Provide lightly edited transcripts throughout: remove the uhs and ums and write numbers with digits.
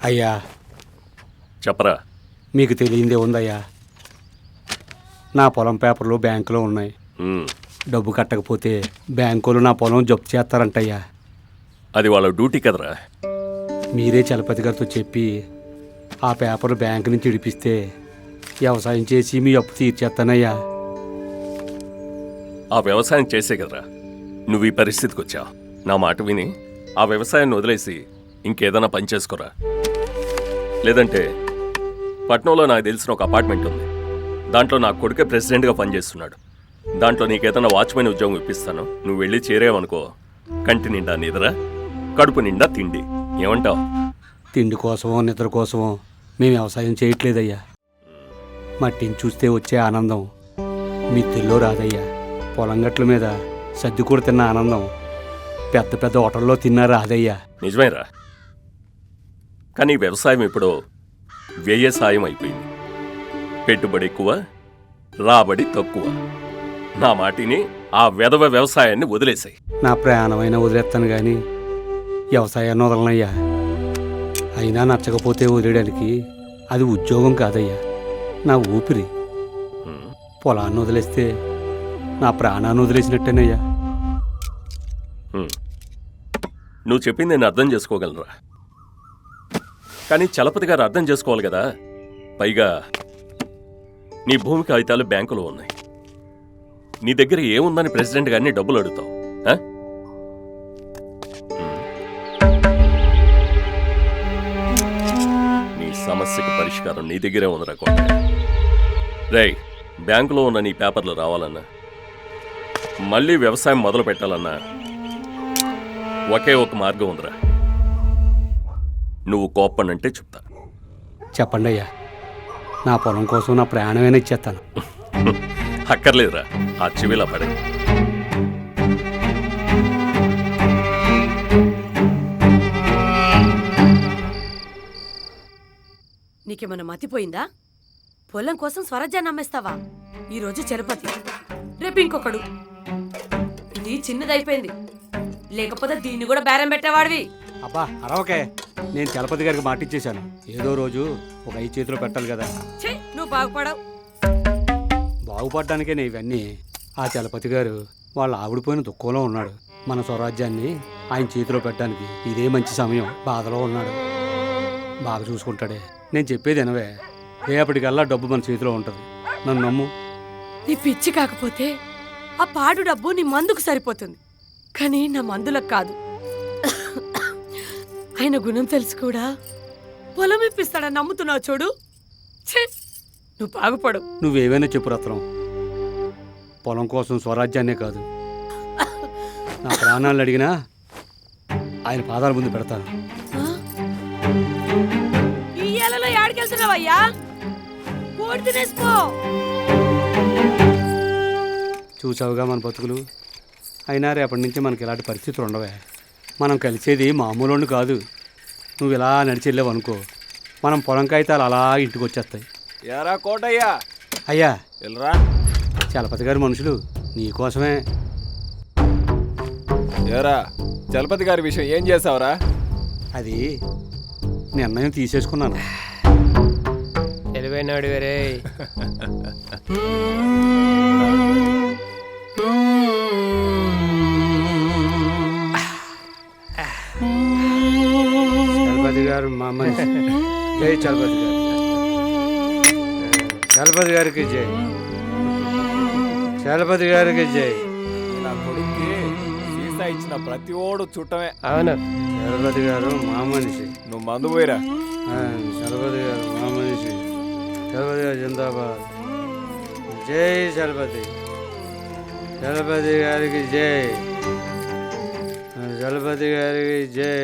అయ్యా చెప్పరా. మీకు తెలియందే ఉందయ్యా, నా పొలం పేపర్లు బ్యాంకులో ఉన్నాయి. డబ్బు కట్టకపోతే బ్యాంకులు నా పొలం జప్తు చేస్తారంటయ్యా. అది వాళ్ళ డ్యూటీ కదరా. మీరే చలపతి గారితో చెప్పి ఆ పేపర్లు బ్యాంకు నుంచి విడిపిస్తే వ్యవసాయం చేసి మీ అప్పు తీర్చేస్తానయ్యా. ఆ వ్యవసాయం చేసే కదరా నువ్వు ఈ పరిస్థితికి వచ్చావు. నా మాట విని ఆ వ్యవసాయాన్ని వదిలేసి ఇంకేదైనా పని చేసుకోరా. లేదంటే పట్నంలో నాకు తెలిసిన ఒక అపార్ట్మెంట్ ఉంది. దాంట్లో నా కొడుకే ప్రెసిడెంట్గా పనిచేస్తున్నాడు. దాంట్లో నీకేదైనా వాచ్మెన్ ఉద్యోగం ఇప్పిస్తాను. నువ్వు వెళ్ళి చేరేవనుకో, కంటి నిండా నిద్ర, కడుపు నిండా తిండి. ఏమంటావు? తిండి కోసమో నిద్ర కోసమో మేము వ్యవసాయం చేయట్లేదయ్యా. మట్టిని చూస్తే వచ్చే ఆనందం మిత్తుల్లో రాదయ్యా. పొలం గట్ల మీద సర్ది కూడా తిన్న ఆనందం పెద్ద పెద్ద హోటల్లో తిన్నా రాదయ్యా. నిజమేరా, కానీ వ్యవసాయం ఇప్పుడు వ్యయ సాయం అయిపోయింది. పెట్టుబడి ఎక్కువ, రాబడి తక్కువ. నా మాటిని ఆ వెధవ వ్యవసాయాన్ని వదిలేసాయి. నా ప్రయాణమైనా వదిలేస్తాను కానీ వ్యవసాయాన్ని వదలనయ్యా. అయినా నచ్చకపోతే వదిలేయడానికి అది ఉద్యోగం కాదయ్యా, నా ఊపిరి. పొలాన్ని వదిలేస్తే నా ప్రాణాన్ని వదిలేసినట్టేనయ్యా. నువ్వు చెప్పింది నేను అర్థం చేసుకోగలరా, కానీ చలపతి గారు అర్థం చేసుకోవాలి కదా. పైగా నీ భూమి కాగితాలు బ్యాంకులో ఉన్నాయి. నీ దగ్గర ఏముందని ప్రెసిడెంట్ గారిని డబ్బులు అడుగుతావు? నీ సమస్యకు పరిష్కారం నీ దగ్గరే ఉందిరా కోట. రేయ్, బ్యాంకులో ఉన్న నీ పేపర్లు రావాలన్నా, మళ్ళీ వ్యవసాయం మొదలు పెట్టాలన్నా ఒకే ఒక మార్గం ఉందిరా. నువ్వు కోప్పనంటే చెప్తా. చెప్పండి అయ్యా, నా పొలం కోసం నా ప్రయాణమైనా ఇచ్చేస్తాను. అక్కర్లేదురా, ఆ చెవిలా పడే. నీకేమన్నా మతిపోయిందా? పొలం కోసం స్వరాజ్యాన్ని అమ్మేస్తావా? ఈరోజు చలపతి, రేపు ఇంకొకడు. ఇది చిన్నదైపోయింది, లేకపోతే దీన్ని కూడా బేరం పెట్టేవాడివి. అబ్బా అరవకే, నేను చలపతి గారికి మాట ఇచ్చేశాను. ఏదో రోజు ఒక 5 చేతిలో పెట్టాలి కదా. నువ్వు బాగుపడవు. బాగుపడ్డానికే నేను ఇవన్నీ. ఆ చలపతి గారు వాళ్ళ ఆవిడిపోయిన దుఃఖంలో ఉన్నాడు. మన స్వరాజ్యాన్ని ఆయన చేతిలో పెట్టడానికి ఇదే మంచి సమయం. బాధలో ఉన్నాడు, బాగా చూసుకుంటాడే. నేను చెప్పేది వినవే, రేపటికల్లా డబ్బు మన చేతిలో ఉంటుంది. నన్ను నమ్ము. నీ పిచ్చి కాకపోతే ఆ పాడు డబ్బు నీ మందుకు సరిపోతుంది, కానీ నా మందులకు కాదు. ఆయన గుణం తెలుసు కూడా పొలం ఇప్పిస్తాడని నమ్ముతున్నావు చూడు. నువ్వు బాగుపడు. నువ్వేమైనా చెప్పు రత్నం, పొలం కోసం స్వరాజ్యాన్నే కాదు నా ప్రాణాలు అడిగినా ఆయన పాదాల ముందు పెడతాను. ఈ ఏళ్ళలో ఏడికెళ్తున్నావయ్యా? కోడి తినేసుకో. చూసావుగా మన బతుకులు. అయినా రేపటి నుంచి మనకి ఇలాంటి పరిస్థితులు ఉండవే. మనం కలిసేది మామూలు కాదు. నువ్వు ఇలా నడిచెళ్ళావు అనుకో, మనం పొలం కాగితాలు అలా ఇంటికి వచ్చేస్తాయి. ఎరా కోటయ్యా. అయ్యా వెళ్ళరా. చలపతి గారి మనుషులు నీకోసమే. ఎరా, చలపతి గారి విషయం ఏం చేసావురా? అది నిర్ణయం తీసేసుకున్నాను. తెలివైనాడు వేరే. చలపతి గారు మా మనిషి. జై చలపతి గారు. చలపతి గారికి జై. చలపతి గారికి జై. నా కొడుక్కి సీసా ఇచ్చిన ప్రతి ఓడు చుట్టమే. అవును, చలపతి గారు మా మనిషి. నువ్వు మందు పోయిరా. చలపతి గారు మా మనిషి. చలపతి గారు జిందాబాద్. జై చలపతి. చలపతి గారికి జై. చలపతి గారికి జై.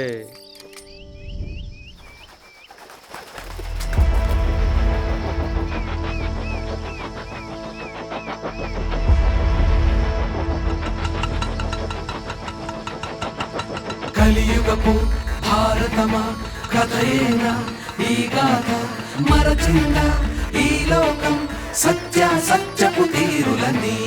కలియుగపు భారతమా కథయేనా ఈ గాథ, మరచిందా ఈ లోకం సత్యపు తీరులన్నీ.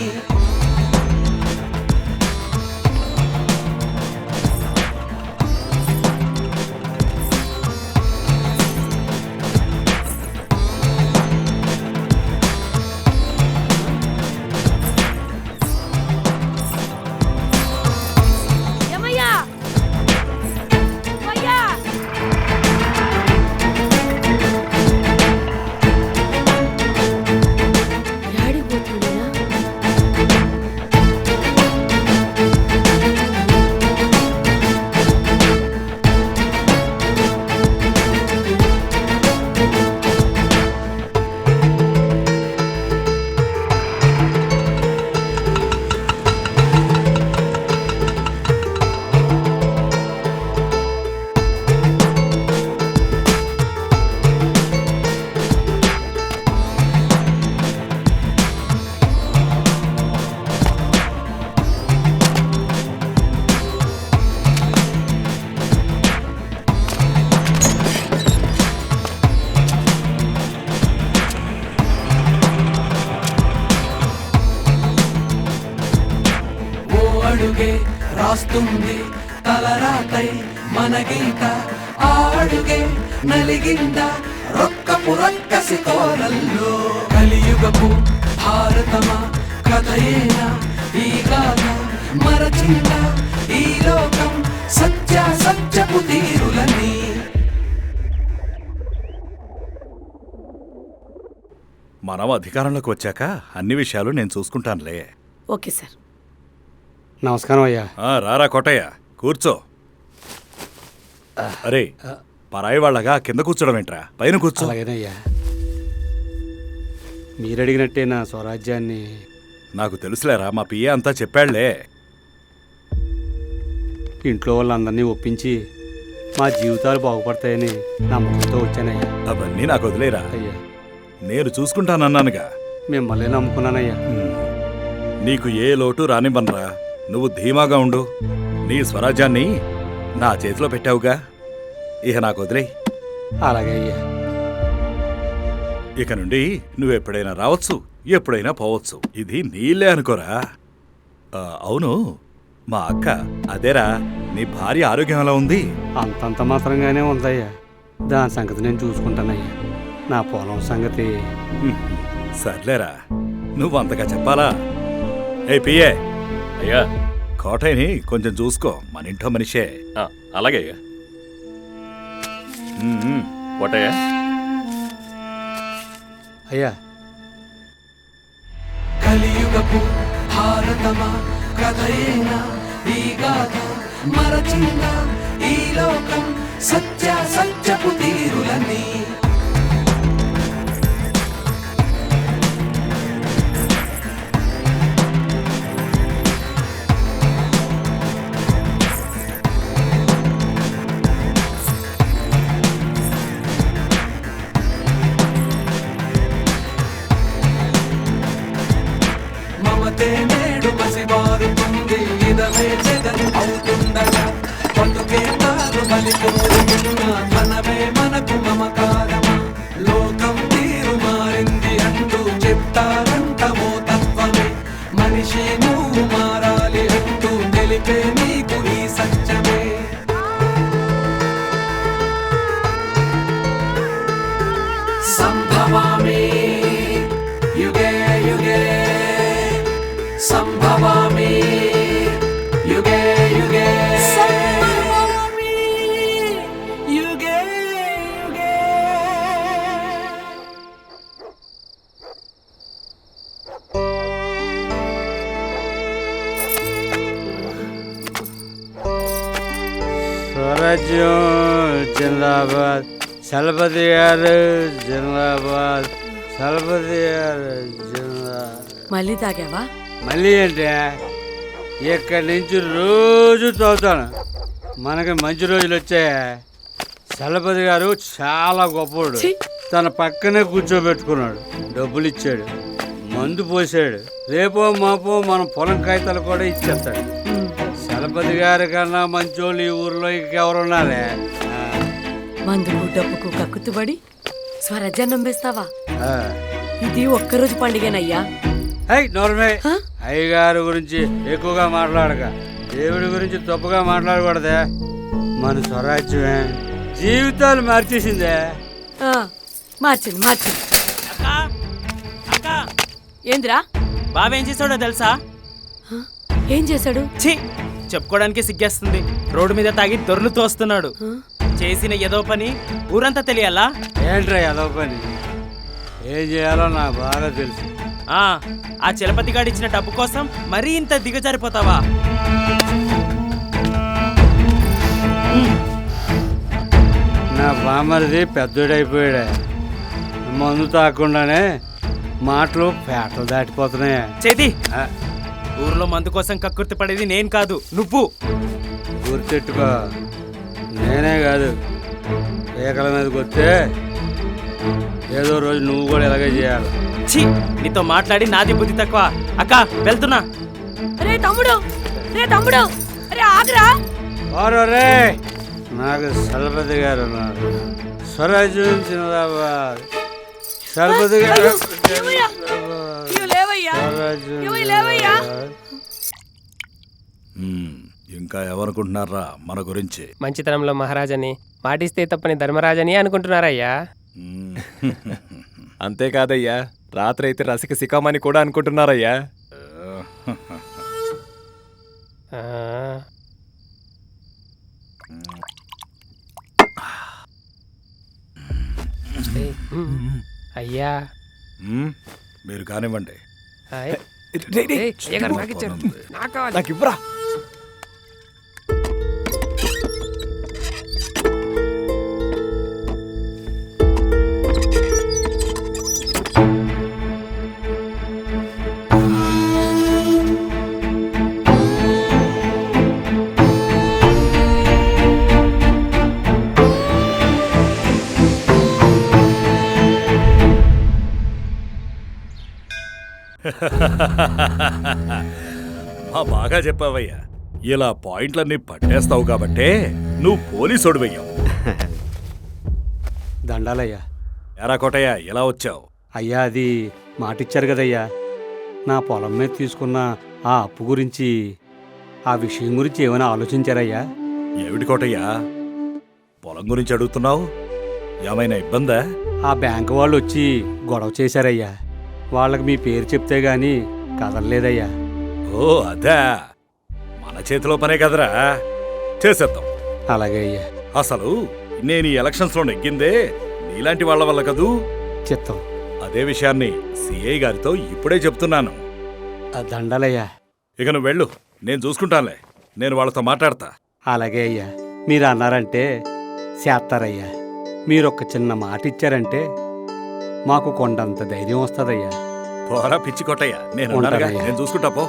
రాస్తుంది తలరాతై మన గీత ఆడుగే నలిగింద రొక్కపు రక్కసి కోరల్లో కలియుగపు భారతమా కథయేనా ఈ గాథ మరచిందా ఈ లోకం సత్యపు తీరులని. మనం అధికారంలోకి వచ్చాక అన్ని విషయాలు నేను చూసుకుంటానులే. Okay sir. నమస్కారం అయ్యా. రారా కోటయ్య, కూర్చో. అరే, పరాయి వాళ్ళగా కింద కూర్చోడం ఏంట్రా, పైన కూర్చో. అలాగేనయ్యా. మీరడిగినట్టే నా స్వరాజ్యాన్ని. నాకు తెలుసులేరా, మా పిఏ అంతా చెప్పాళ్లే. ఇంట్లో వాళ్ళందరినీ ఒప్పించి మా జీవితాలు బాగుపడతాయని నమ్మకంతో వచ్చానయ్యా. అవన్నీ నాకు వదిలేరా, అయ్యా నేను చూసుకుంటానన్నానుగా. మిమ్మల్ని నమ్ముకున్నానయ్యా. నీకు ఏ లోటు రానివ్వనరా, నువ్వు ధీమాగా ఉండు. నీ స్వరాజ్యాన్ని నా చేతిలో పెట్టావుగా, ఇక నాకు వదిలే. అలాగే అయ్యా. ఇక నుండి నువ్వెప్పుడైనా రావచ్చు, ఎప్పుడైనా పోవచ్చు. ఇది నీళ్ళే అనుకోరా. అవును, మా అక్క అదేరా, నీ భార్య ఆరోగ్యం ఎలా ఉంది? అంతంత మాత్రంగానే ఉందయ్యా. దాని సంగతి నేను చూసుకుంటానయ్యా. నా పొలం సంగతి. సర్లేరా, నువ్వు అంతగా చెప్పాలా? ఏ పిఏ, అయ్యా. కోటయ్యని కొంచెం చూసుకో, మన ఇంట్లో మనిషే. అలాగే అయ్యా. కోటయ్య. అయ్యా. కలియుగపు భారతమా కథయేనా ఈ గాథ మరచిందా ఈ లోకం సత్యపు తీరులని. మమతే నేడు మసిబారుతుంది ఇదమే చెదరు అవుతుండగా పట్టుకే కాదు బలిపోతున్నా మనమే మనకు మమకారమా లోకం తీరు మారింది అంటూ చెప్తారంటమో తత్వమే మనిషి నువ్వు మారాలి అంటూ తెలిపే నీకు ఈ సత్యమే. సంభవామి యుగే యుగే సంభవామి యుగే యుగే సంభవామి యుగే యుగే. స్వరాజ్యం జిందాబాద్. చలపతి గారు జిందాబాద్. చలపతి గారు జిందాబాద్. మళ్ళీ తాగావా? మళ్ళీ అంటే ఇక్కడి నుంచి రోజు చదువుతాను. మనకి మంచి రోజులు వచ్చాయి. చలపతి గారు చాలా గొప్పవాడు. ఛీ! తన పక్కనే కూర్చోబెట్టుకున్నాడు, డబ్బులు ఇచ్చాడు, మందు పోసాడు. రేపో మాపో మన పొలం కాగితాలు కూడా ఇచ్చేస్తాడు. చలపతి గారి కన్నా మంచోళ్ళు ఈ ఊర్లో ఇంకెవరున్నారే? మందుకు డబ్బుకు కక్కుతుబడి స్వరాజ్యం నమ్మేస్తావా? ఆ. ఇది ఒక్కరోజు పండుగనయ్యా. నోర్మే, అయ్యగారి గురించి ఎక్కువగా మాట్లాడక, దేవుడి గురించి తప్పుగా మాట్లాడకూడదే. మన స్వరాజ్యమే జీవితాలు మార్చేసిందే. మార్చింది మార్చింది. ఏంద్రా? బావేం చేశాడో తెలుసా? ఏం చేశాడు? ఛీ, చెప్పుకోవడానికి సిగ్గేస్తుంది. రోడ్డు మీద తాగి దొర్లు తోస్తున్నాడు. చేసిన ఏదో పని ఊరంతా తెలియాలా? ఏంట్రా ఏదో పని? ఏం చేయాలో నాకు బాగా తెలుసు. ఆ చలపతి గాడు ఇచ్చిన డబ్బు కోసం మరీ ఇంత దిగజారిపోతావా? నా బామ్మరిది పెద్దోడైపోయాడే. మందు తాకుండానే మాటలు పేటలు దాటిపోతున్నాయి. చేతి ఊర్లో మందు కోసం కక్కుర్తి పడేది నేను కాదు, నువ్వు. గుర్తెట్టుకో, నేనే కాదు, ఏకల మీదకి వస్తే ఏదో రోజు నువ్వు కూడా ఇలాగే చేయాలి. ఛీ, నీతో మాట్లాడి నాది బుద్ధి తక్కువ. అక్క వెళ్తున్నా. రే తమ్ముడు, రే తమ్ముడు, రే ఆగరా. రే, నాకు చలపతి గారు ఉన్నారు. స్వరాజ్యం జిందాబాద్. చలపతి గారు ఇంకా ఏమనుకుంటున్నారా మన గురించి? మంచితనంలో మహారాజని, మాటిస్తే తప్పని ధర్మరాజని అనుకుంటున్నారయ్యా. మ్మ్. అంతేకాదయ్యా, రాత్రి అయితే రసిక సికామని కూడా అనుకుంటున్నారయ్యా. ఆ, ఏయ్, అయ్యా. మ్మ్. మీరు కానివ్వండి. హాయ్. ఏయ్, అయ్యగారు నాకు ఇచ్చారు. నాకు కావాలి. నాకు ఇవ్వరా. బాగా చెప్పావయ్యా. ఇలా పాయింట్లన్నీ పట్టేస్తావు కాబట్టే నువ్వు పోలీసోడివయ్యావు. దండాలయ్యా. ఎరా కోటయ్య, ఎలా వచ్చావు? అయ్యా అది మాటిచ్చారు కదయ్యా, నా పొలం మీద తీసుకున్న ఆ అప్పు గురించి, ఆ విషయం గురించి ఏమైనా ఆలోచించారయ్యా? ఏమిటి కోటయ్యా, పొలం గురించి అడుగుతున్నావు? ఏమైనా ఇబ్బందా? ఆ బ్యాంకు వాళ్ళు వచ్చి గొడవ చేశారయ్యా. వాళ్ళకి మీ పేరు చెప్తే గాని కదలలేదయ్యా. ఓ అదా, మన చేతిలో పనే కదరా, చేసేద్దాం. అలాగే అయ్యా. అసలు నేను ఈ ఎలక్షన్స్లో నెగ్గిందే నీలాంటి వాళ్ళ వల్ల కదూ. చిత్తం. అదే విషయాన్ని సిఐ గారితో ఇప్పుడే చెప్తున్నాను. ఆ దండాలయ్యా. ఇక నువ్వు వెళ్ళు, నేను చూసుకుంటానులే. నేను వాళ్ళతో మాట్లాడతా. అలాగే అయ్యా. మీరు అన్నారంటే చేస్తారయ్యా. మీరొక్క చిన్న మాట ఇచ్చారంటే మాకు కొండంత ధైర్యం వస్తుందయ్యా. పోరా పిచ్చి కొట్టయ్యా, నేను ఉన్నానుగా, ఉంటానయ్యా. నేను చూసుకుంటా పో.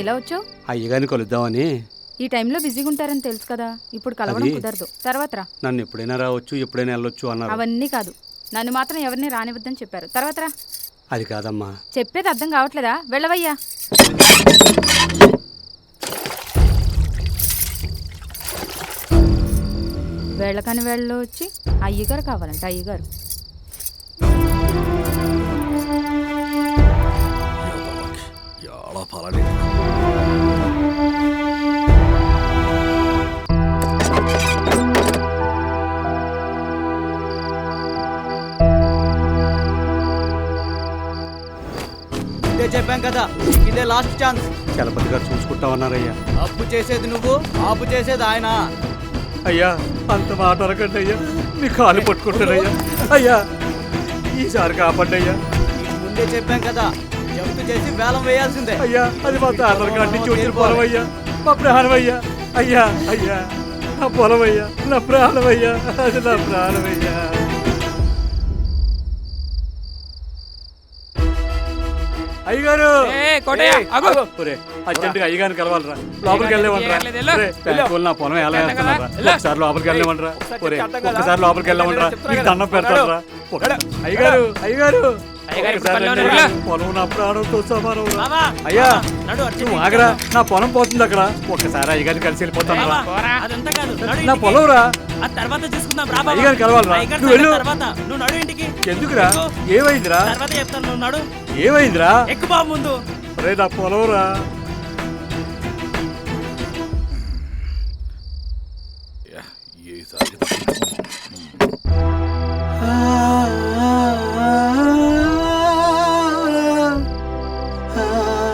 ఎలా వచ్చావు? అయ్యగారిని కలుద్దామని. ఈ టైంలో బిజీగా ఉంటారని తెలుసు కదా, ఇప్పుడు కలవడం అది- కుదరదు. తర్వాత రా. నన్ను ఎప్పుడైనా రావచ్చు, ఎప్పుడైనా వెళ్ళొచ్చు అన్నారు. అవన్నీ కాదు, నన్ను మాత్రం ఎవరిని రానివద్దని చెప్పారు. తర్వాత రా. అది కాదమ్మా. చెప్పేది అర్థం కావట్లేదా? వెళ్ళవయ్యా. వెళ్ళకని వెళ్ళలో వచ్చి అయ్యగారు కావాలంట. అయ్యగారు ఎలా పలాలి. ఇదే చెప్పాం కదా, ఇదే లాస్ట్ ఛాన్స్. చలపతి గారు చూసుకుంటామన్నారయ్యా. అప్పు చేసేది నువ్వు, ఆపు చేసేది ఆయన. అయ్యా అంత మాట అనకండి అయ్యా, మీ కాలు పట్టుకుంటానయ్యా. అయ్యా ఈసారి కాపాడండి అయ్యా. ముందే చెప్పాం కదా, జంపు చేసి వేలం వేయాల్సిందే. అయ్యా అది మా తాతల కాడి నుంచి వచ్చిన పొలం అయ్యా, మా ప్రాణం అయ్యా. అయ్యా అయ్యా నా పొలం అయ్యా, నా ప్రాణం అయ్యా, అది నా ప్రాణం అయ్యా. అయ్యగారు అర్జెంటుగా అయ్యగారిని కలవాలరా. లోపలికి వెళ్ళేమంటారా? నా పొలం ఎలా వేస్తున్నారా? ఒకసారి లోపలికి వెళ్ళేమంటారా? ఒకసారి లోపలికి వెళ్ళేమంటారా? మీకు దండం పెడతారా? అయ్యగారు అయ్యగారు పొలం నా ప్రాణంతో సమానం. అయ్యా నువ్వు ఆగరా, నా పొలం పోతుంది అక్కడ. ఒక్కసారి అయ్యగారిని కలిసి వెళ్ళిపోతాను. నా పొలం రా, తర్వాత చూసుకుందాం. అయ్యగారిని కలవాలరా. నువ్వు వెళ్ళు. నువ్వు నడు ఇంటికి. ఎందుకురా? ఏమైందిరా? తర్వాత చెప్తాను, నువ్వు నడు. ఏమైందిరా? ఎక్కువ బాబు ముందు. రే నా పొలం రా. ah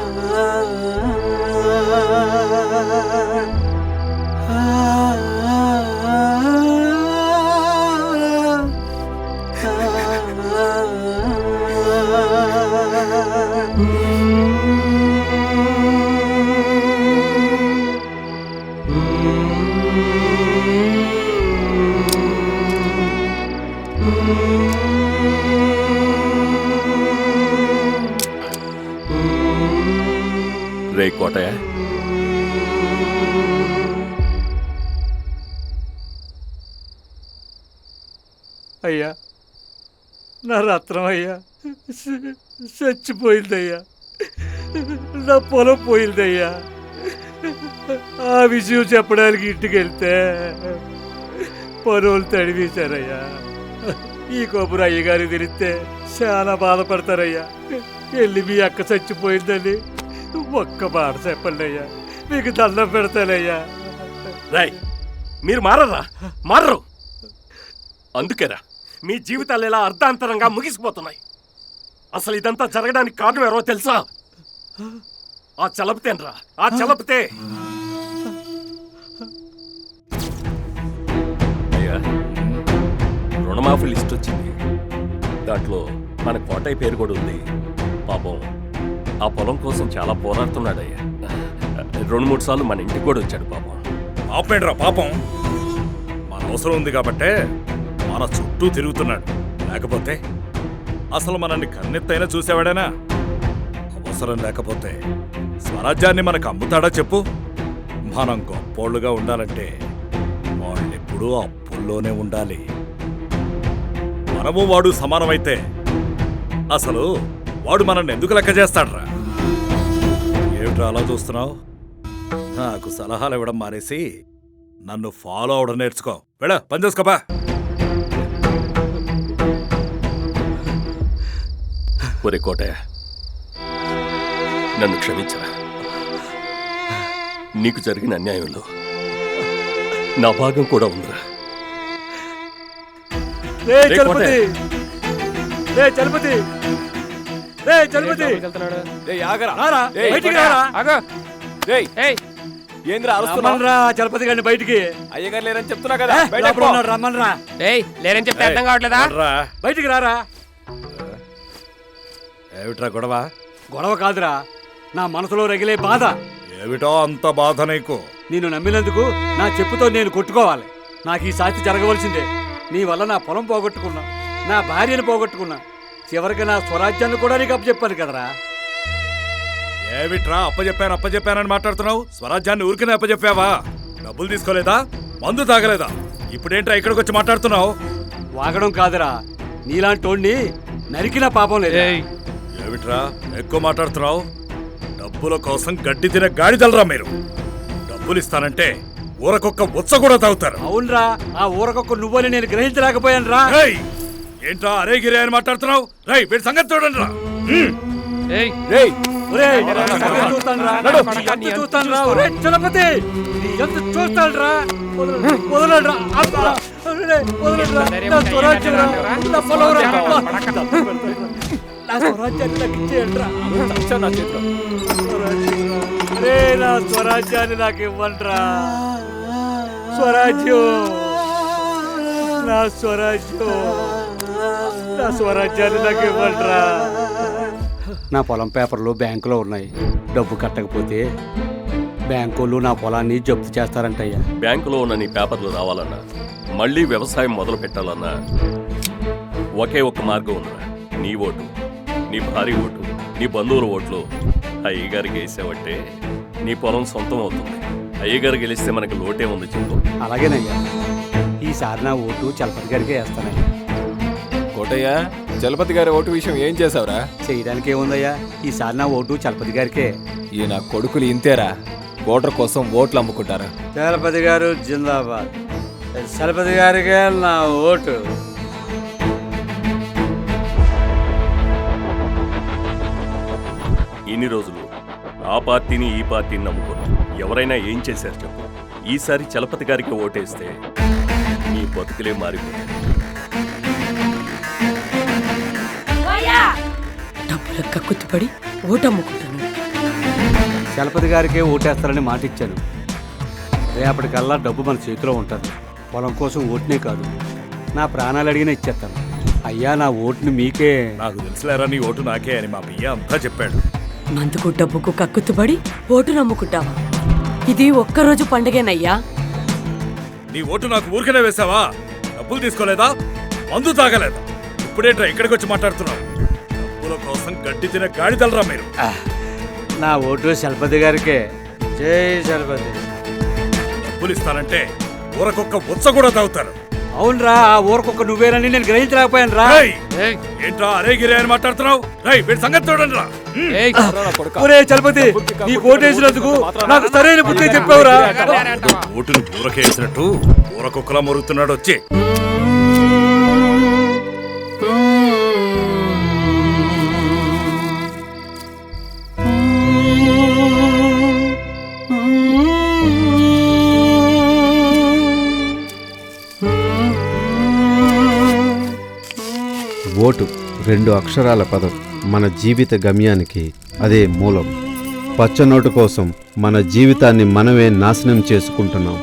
రే కోటయ్య, అయ్యా నా రత్నం అయ్యా చచ్చిపోయిందయ్యా, నా పొలం పోయిందయ్యా. ఆ విషయం చెప్పడానికి ఇంటికి వెళ్తే పనులు తడివేశారయ్యా. ఈ కొబ్బరి అయ్యగారికి తెలిస్తే చాలా బాధపడతారయ్యా. వెళ్ళి మీ అక్క చచ్చిపోయిందని ఒక్క మాట చెప్పండి అయ్యా, మీకు దండం పెడతానయ్యా. రాయ్ మీరు మారరా, మారరు. అందుకేరా మీ జీవితాలు ఎలా అర్ధాంతరంగా ముగిసిపోతున్నాయి. అసలు ఇదంతా జరగడానికి కారణం ఎవరో తెలుసా? ఆ చలపతేనరా, ఆ చలపతే. అయ్యా, రుణమాఫీ లిస్ట్ వచ్చింది. దాంట్లో మన కోటయ్య పేరు కూడా ఉంది. పాపం ఆ పొలం కోసం చాలా పోరాడుతున్నాడయ్యా. 2-3 సార్లు మన ఇంటికి కూడా వచ్చాడు. పాపం పాపేంట్రా పాపం, మన అవసరం ఉంది కాబట్టే మన చుట్టూ తిరుగుతున్నాడు. లేకపోతే అసలు మనల్ని కన్నెత్తైనా చూసేవాడేనా? అవసరం లేకపోతే స్వరాజ్యాన్ని మనకు అమ్ముతాడా చెప్పు? మనం గొప్పోళ్ళుగా ఉండాలంటే వాళ్ళెప్పుడూ అప్పుల్లోనే ఉండాలి. మనము వాడు సమానమైతే అసలు వాడు మనల్ని ఎందుకు లెక్క చేస్తాడ్రా? ఏమిట్రా అలా చూస్తున్నావు? నాకు సలహాలు ఇవ్వడం మానేసి నన్ను ఫాలో అవడం నేర్చుకో. వెళ్ళ పని చేసుకోపా. ఒరే కోటయ్య, నన్ను క్షమించరా. నీకు జరిగిన అన్యాయంలో నా భాగం కూడా ఉందిరా. రే చలపతి, రే చలపతి, రే చలపతి, వెళ్తున్నాడు. రారా, బయటికి రారా. ఏంద్రా అరుస్తున్నావ్? రమ్మన్రా చలపతి గారిని బయటికి. అయ్యగారు లేరని చెప్తున్నా కదా, బయటకు లోపల పో. ఉన్నాడు, రమ్మన్రా. ఏయ్ లేరని చెప్తే అర్థం కావట్లేదా? రా. బయటికి రారా. ఏమిట్రా గొడవ? గొడవ కాదురా, నా మనసులో రగిలే బాధ. ఏమిటో అంత బాధ నీకు? నేను నమ్మినందుకు నా చెప్పుతో నేను కొట్టుకోవాలి. నాకు ఈ శాస్తి జరగవలసిందే. నీ వల్ల నా పొలం పోగొట్టుకున్నా, నా భార్యను పోగొట్టుకున్నా, చివరికి నా స్వరాజ్యాన్ని కూడా నీకు అప్పచెప్పాను కదరా. ఏమిట్రా అప్పచెప్పానని మాట్లాడుతున్నావు? స్వరాజ్యాన్ని ఊరికనే అప్పచెప్పావా? డబ్బులు తీసుకోలేదా? మందు తాగలేదా? ఇప్పుడేంట్రా ఇక్కడికి వచ్చి మాట్లాడుతున్నావు? వాగడం కాదురా, నీలాంటోడిని నరికిన పాపం లేదు. ఏమిట్రా ఎక్కువ మాట్లాడుతున్నావు? డబ్బుల కోసం గడ్డి తినే గాడిదలరా మీరు. డబ్బులు ఇస్తానంటే ఊరకొక్క ఉచ్చ కూడా తాగుతారు. అవునరా, ఆ ఊరకొక్క నువ్వని నేను గ్రహించలేకపోయాను రా. ఏయ్, ఏంట్రా అరే గిరే అని మాట్లాడుతున్నావు? రై వీడి సంగతి చూడండి రా. చూస్తాను రా చలపతి, ఎంత చూస్తాను రా. వదలండి రా. నా స్వరాజ్యం రా, నా పొలం రా. నా స్వరాజ్యాన్ని నాకు ఇచ్చేయండి రా. రే నా స్వరాజ్యాన్ని నాకు ఇవ్వండి రా. స్వరాజ్యం, నా స్వరాజ్యం, నా స్వరాజ్యాన్ని నాకు ఇవ్వండి రా. నా పొలం పేపర్లు బ్యాంకులో ఉన్నాయి. డబ్బు కట్టకపోతే బ్యాంకులు నా పొలాన్ని జప్తు చేస్తారంటయ్యా. బ్యాంకులో ఉన్న నీ పేపర్లు రావాలన్నా, మళ్ళీ వ్యవసాయం మొదలు పెట్టాలన్నా ఒకే ఒక్క మార్గం ఉందిరా. నీ ఓటు, నీ భార్య ఓటు, నీ బంధువుల ఓట్లు అయ్యగారికి వేసావంటే నీ పొలం సొంతం అవుతుంది. అయ్యగారు గెలిస్తే మనకి లోటే ఉంది చెప్పు. అలాగేనయ్యా, ఈసారి నా ఓటు చలపతి గారికే వేస్తానయ్యా. కోటయ్య, చలపతి గారి ఓటు విషయం ఏం చేసావురా? చేయడానికి ఏముందయ్యా, ఈసారి నా ఓటు చలపతి గారికే. ఈ నా కొడుకులు ఇంతేరా, ఓటర్ కోసం ఓట్లు అమ్ముకుంటారా? చలపతి గారు జిందాబాద్. చలపతి గారికే నా ఓటు. ఇన్ని రోజులు ఆ పార్టీని ఈ పార్టీని నమ్ముకున్నాం. ఎవరైనా ఏం చేశారు చెప్పు. ఈసారి చలపతి గారికి ఓటేస్తే నీ బతుకులే మారిపోయాయి. డబ్బుల కక్కుతుపడి ఓటమ్ముకుంటున్నాను. చలపతి గారికే ఓటేస్తారని మాట ఇచ్చాను. రేపటికల్లా డబ్బు మన చేతిలో ఉంటుంది. పొలం కోసం ఓటునే కాదు, నా ప్రాణాలు అడిగినా ఇచ్చేస్తాను. అయ్యా, నా ఓటుని మీకే. నాకు తెలుసులేరా నీ ఓటు నాకే అని మా పియ్య అంతా చెప్పాడు. మందుకు డబ్బుకు కక్కుతుపడి ఓటు నమ్ముకుంటావా? ఇది ఒక్కరోజు పండుగేనయ్యా. నీ ఓటు నాకు ఊరికనే వేసావా? డబ్బులు తీసుకోలేదా? మందు తాగలేదా? ఇప్పుడేట్రా ఇక్కడికి వచ్చి మాట్లాడుతున్నావు? డబ్బుల కోసం గడ్డి తినే గాడిదలరా మీరు. నా ఓటు చలపతి గారికే. జై చలపతి. డబ్బులు ఇస్తానంటే ఊరకొక్క ఉచ్చ కూడా తాగుతారు. అవునరా, ఆ ఊరకొక్క నువ్వేనని నేను గ్రహించలేకపోయాను రా. రేయ్, ఏంట్రా అరే గిరే అని మాట్లాడుతున్నావు? రై వీడి సంగతి చూడండి రా. ఒరే చలపతి, నీ ఓటేసినందుకు నాకు సరైన బుద్ధి చెప్పావురా. ఓటును ఊరకేసినట్టు ఊరకొక్కలా మొరుగుతున్నాడు వచ్చి. ఓటు 2 అక్షరాల పదం. మన జీవిత గమ్యానికి అదే మూలం. పచ్చనోటు కోసం మన జీవితాన్ని మనమే నాశనం చేసుకుంటున్నాం.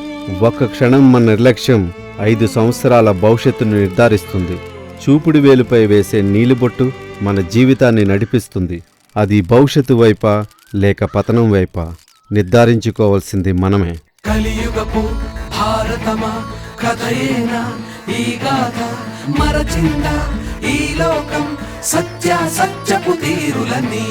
ఒక్క క్షణం మన నిర్లక్ష్యం 5 సంవత్సరాల భవిష్యత్తును నిర్ధారిస్తుంది. చూపుడు వేలుపై వేసే నీలిబొట్టు మన జీవితాన్ని నడిపిస్తుంది. అది భవిష్యత్తు వైపా లేక పతనం వైపా నిర్ధారించుకోవాల్సింది మనమే. కలియుగపు భారతమా కథయేనా ఈ గాథ, మరచిందా ఈ లోకం సత్యపు తీరులన్నీ.